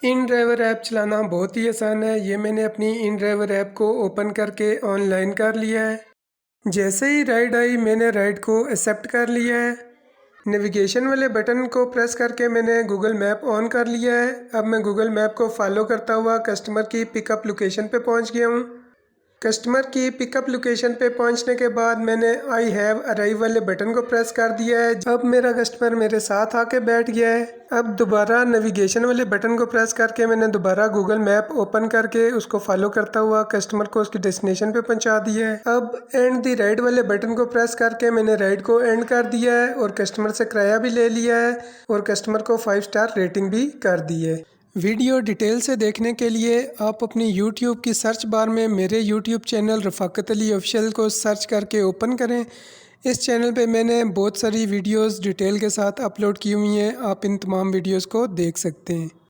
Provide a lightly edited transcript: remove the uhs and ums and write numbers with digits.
इन driver app चलाना बहुत ही आसान है। ये मैंने अपनी इन ड्राइवर ऐप को ओपन करके ऑनलाइन कर लिया है। जैसे ही राइड आई मैंने राइड को एक्सेप्ट कर लिया है। नेविगेशन वाले बटन को प्रेस करके मैंने गूगल मैप ऑन कर लिया है। अब मैं गूगल मैप को फॉलो करता हुआ कस्टमर की पिकअप लोकेशन पे पहुंच गया हूं। कस्टमर की पिकअप लोकेशन पे पहुंचने के बाद मैंने आई हैव अराइव वाले बटन को प्रेस कर दिया है। अब मेरा कस्टमर मेरे साथ आके बैठ गया है। अब दोबारा नेविगेशन वाले बटन को प्रेस करके मैंने दोबारा गूगल मैप ओपन करके उसको फॉलो करता हुआ कस्टमर को उसकी डेस्टिनेशन पे पहुंचा दिया है। अब एंड दी राइड वाले बटन को प्रेस करके मैंने राइड को एंड कर दिया है और कस्टमर से किराया भी ले लिया है और कस्टमर को 5 स्टार रेटिंग भी कर दी है। वीडियो डिटेल से देखने के लिए आप अपनी YouTube की सर्च बार में मेरे YouTube चैनल रफ़ाकत अली ऑफिशियल को सर्च करके ओपन करें। इस चैनल पे मैंने बहुत सारी वीडियोस डिटेल के साथ अपलोड की हुई हैं। आप इन तमाम वीडियोस को देख सकते हैं।